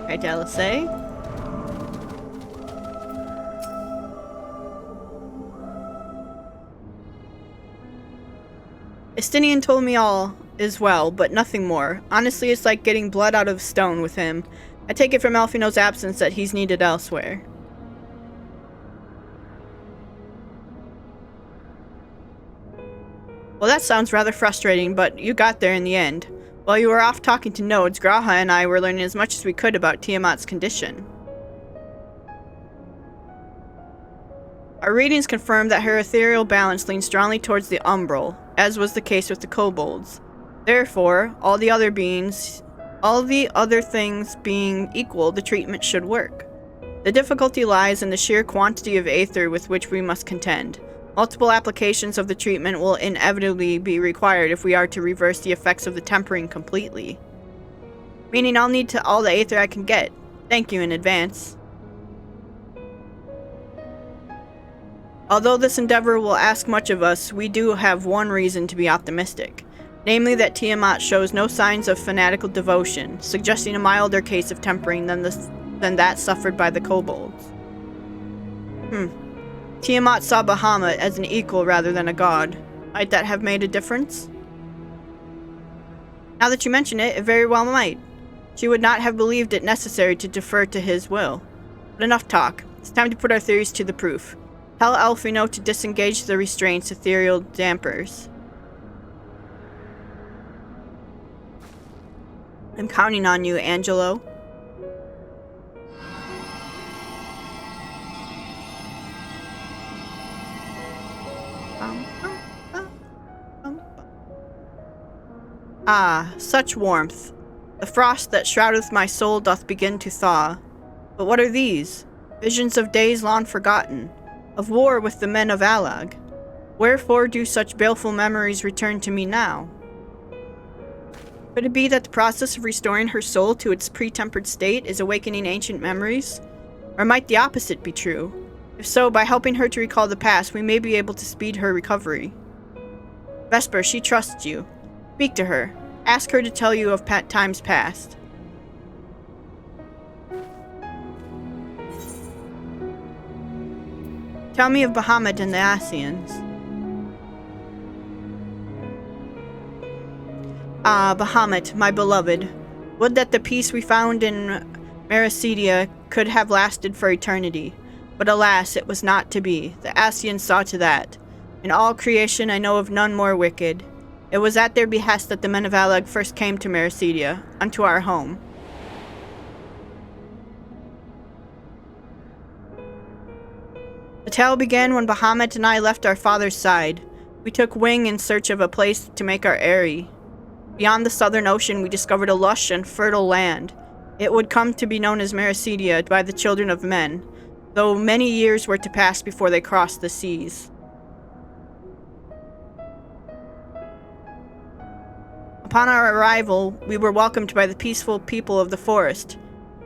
Right, LSA. Estinian told me all is well, but nothing more. Honestly, it's like getting blood out of stone with him. I take it from Alfino's absence that he's needed elsewhere. Well, that sounds rather frustrating, but you got there in the end. While you were off talking to nodes, Graha and I were learning as much as we could about Tiamat's condition. Our readings confirmed that her ethereal balance leaned strongly towards the umbral, as was the case with the kobolds. Therefore, all the other things being equal, the treatment should work. The difficulty lies in the sheer quantity of aether with which we must contend. Multiple applications of the treatment will inevitably be required if we are to reverse the effects of the tempering completely. Meaning I'll need all the aether I can get. Thank you in advance. Although this endeavor will ask much of us, we do have one reason to be optimistic. Namely that Tiamat shows no signs of fanatical devotion, suggesting a milder case of tempering than that suffered by the kobolds. Tiamat saw Bahamut as an equal rather than a god. Might that have made a difference? Now that you mention it, it very well might. She would not have believed it necessary to defer to his will. But enough talk. It's time to put our theories to the proof. Tell Alfino to disengage the restraints ethereal dampers. I'm counting on you, Angelo. Ah, such warmth. The frost that shroudeth my soul doth begin to thaw. But what are these? Visions of days long forgotten, of war with the men of Alag. Wherefore do such baleful memories return to me now? Could it be that the process of restoring her soul to its pre-tempered state is awakening ancient memories? Or might the opposite be true? If so, by helping her to recall the past, we may be able to speed her recovery. Vesper, she trusts you. Speak to her. Ask her to tell you of times past. Tell me of Bahamut and the Asians. Ah, Bahamut, my beloved. Would that the peace we found in Mericidia could have lasted for eternity. But alas, it was not to be. The Asians saw to that. In all creation I know of none more wicked. It was at their behest that the men of Alag first came to Mericidia, unto our home. The tale began when Bahamut and I left our father's side. We took wing in search of a place to make our eyrie. Beyond the southern ocean we discovered a lush and fertile land. It would come to be known as Mericidia by the children of men, though many years were to pass before they crossed the seas. Upon our arrival, we were welcomed by the peaceful people of the forest,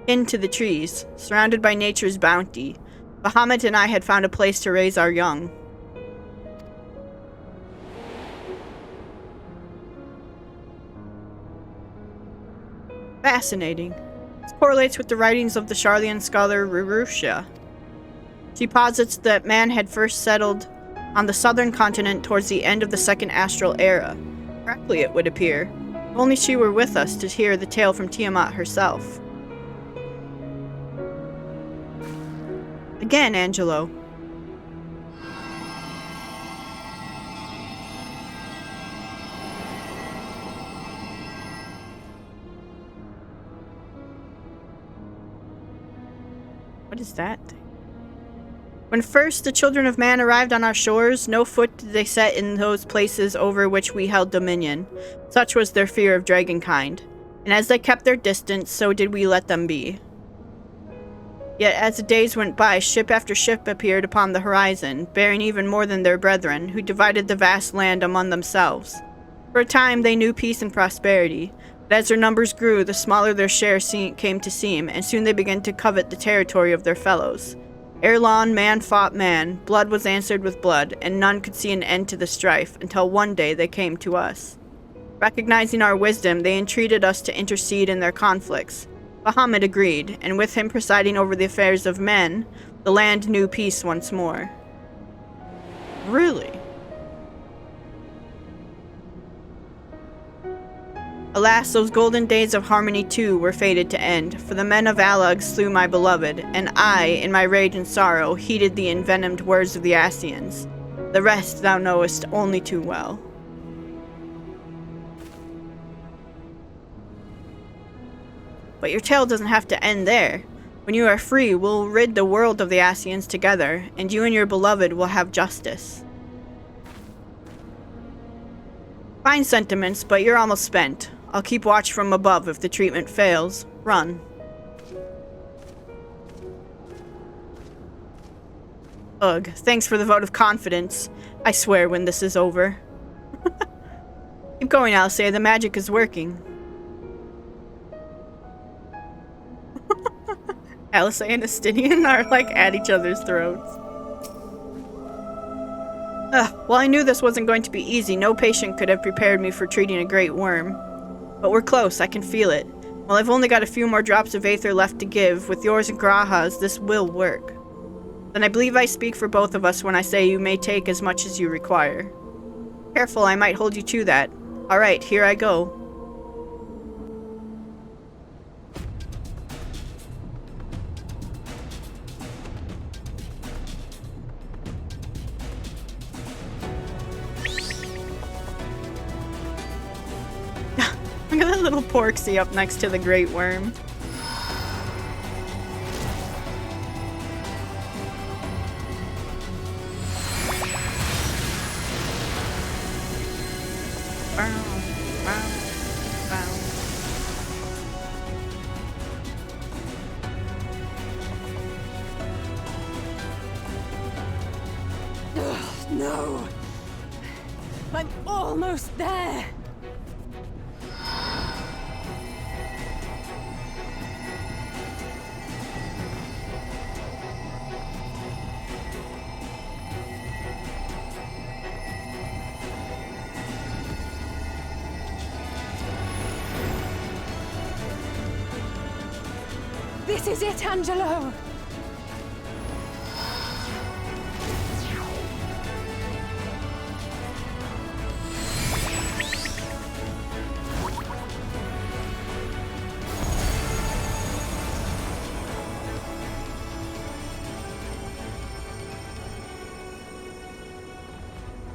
into the trees, surrounded by nature's bounty. Bahamut and I had found a place to raise our young. Fascinating. This correlates with the writings of the Sharlayan scholar Rurusha. She posits that man had first settled on the southern continent towards the end of the Second Astral Era. Correctly, it would appear. If only she were with us to hear the tale from Tiamat herself. Again, Angelo. What is that thing? When first the children of man arrived on our shores, no foot did they set in those places over which we held dominion. Such was their fear of dragonkind. And as they kept their distance, so did we let them be. Yet as the days went by, ship after ship appeared upon the horizon, bearing even more than their brethren, who divided the vast land among themselves. For a time they knew peace and prosperity, but as their numbers grew, the smaller their share came to seem, and soon they began to covet the territory of their fellows. Ere long, man fought man, blood was answered with blood, and none could see an end to the strife, until one day they came to us. Recognizing our wisdom, they entreated us to intercede in their conflicts. Bahamut agreed, and with him presiding over the affairs of men, the land knew peace once more. Really? Alas, those golden days of harmony too were fated to end, for the men of Alag slew my beloved, and I, in my rage and sorrow, heeded the envenomed words of the Ascians. The rest thou knowest only too well. But your tale doesn't have to end there. When you are free, we'll rid the world of the Ascians together, and you and your beloved will have justice. Fine sentiments, but you're almost spent. I'll keep watch from above if the treatment fails. Run. Ugh, thanks for the vote of confidence. I swear when this is over. Keep going, Alcea. The magic is working. Alcea and Estinian are like at each other's throats. Well, I knew this wasn't going to be easy. No patient could have prepared me for treating a great worm. But we're close, I can feel it. Well, I've only got a few more drops of aether left to give. With yours and Graha's, this will work. Then I believe I speak for both of us when I say you may take as much as you require. Careful, I might hold you to that. Alright, here I go. Look at that little Porksy up next to the great worm. No! I'm almost there! This is it, Angelo!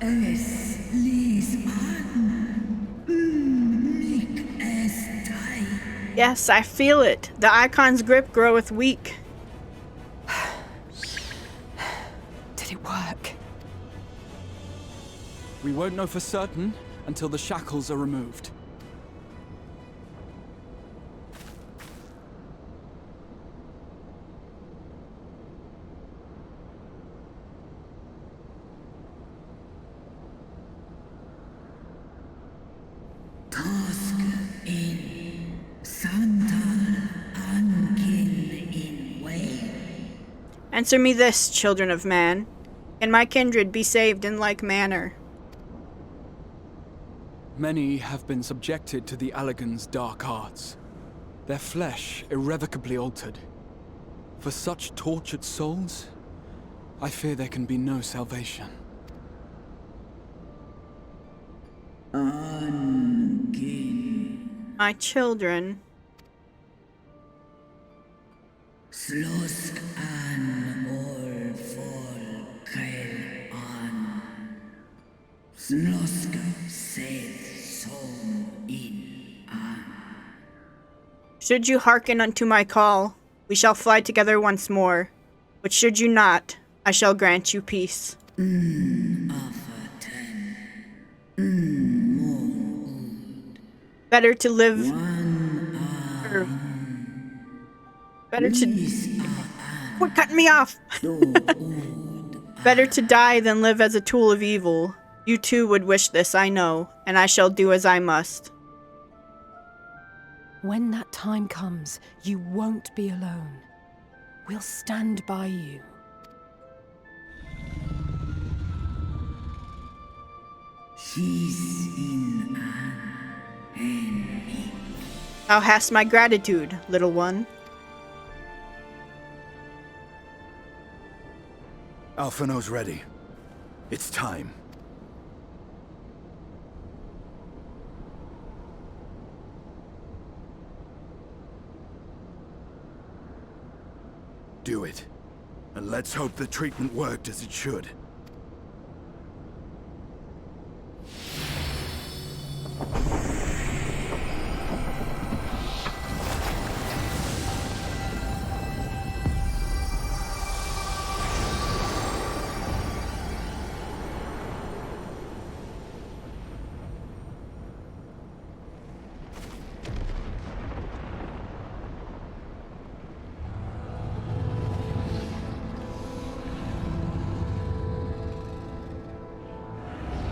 Es lies an. Mich es die. Yes, I feel it. The icon's grip groweth weak. Did it work? We won't know for certain until the shackles are removed. Answer me this, children of man. Can my kindred be saved in like manner? Many have been subjected to the Allagan's dark arts, their flesh irrevocably altered. For such tortured souls, I fear there can be no salvation. Ankin. My children. Slosk an ol folkel an. Slosk seth som in an. Should you hearken unto my call, we shall fly together once more. But should you not, I shall grant you peace. Better to live... better to... Quit cutting me off! Better to die than live as a tool of evil. You too would wish this, I know, and I shall do as I must. When that time comes, you won't be alone. We'll stand by you. Thou hast my gratitude, little one. Alphino's ready. It's time. Do it. And let's hope the treatment worked as it should.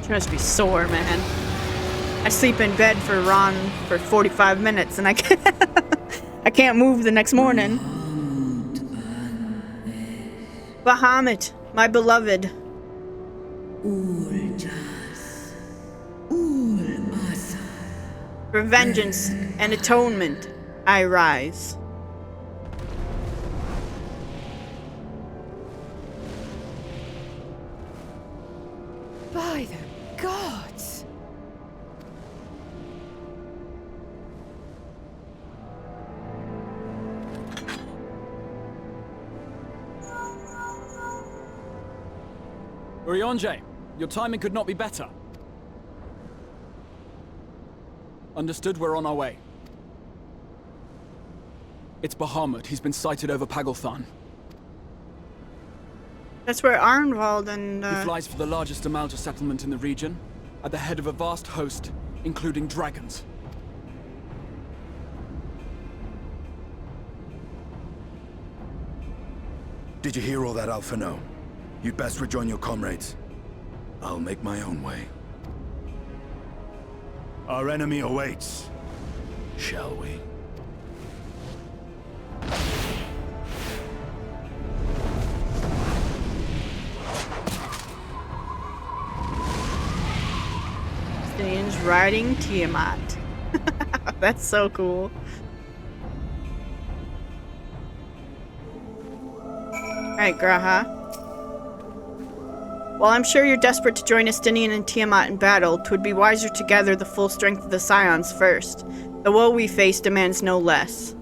She must be sore, man. I sleep in bed for Ron for 45 minutes and I can't move the next morning. Bahamut, my beloved. For vengeance and atonement, I rise. By the gods! Urianger, your timing could not be better. Understood, we're on our way. It's Bahamut. He's been sighted over Pagalthan. That's where Arnwald and, He flies for the largest Amalta settlement in the region, at the head of a vast host, including dragons. Did you hear all that, Alphino? You'd best rejoin your comrades. I'll make my own way. Our enemy awaits. Shall we? Stane's riding Tiamat. That's so cool. Alright, Graha. While I'm sure you're desperate to join Estinian and Tiamat in battle, 'twould be wiser to gather the full strength of the Scions first. The woe we face demands no less.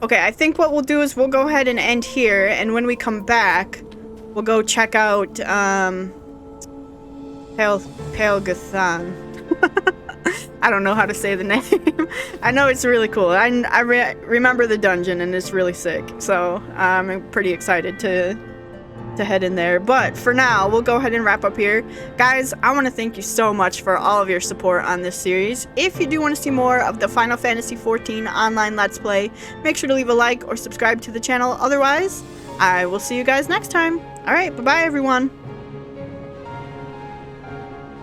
Okay, I think what we'll do is we'll go ahead and end here, and when we come back, we'll go check out, Pagalthan. I don't know how to say the name. I know it's really cool. I remember the dungeon, and it's really sick. So I'm pretty excited to head in there. But for now, we'll go ahead and wrap up here. Guys, I want to thank you so much for all of your support on this series. If you do want to see more of the Final Fantasy XIV online Let's Play, make sure to leave a like or subscribe to the channel. Otherwise, I will see you guys next time. Alright, bye-bye everyone.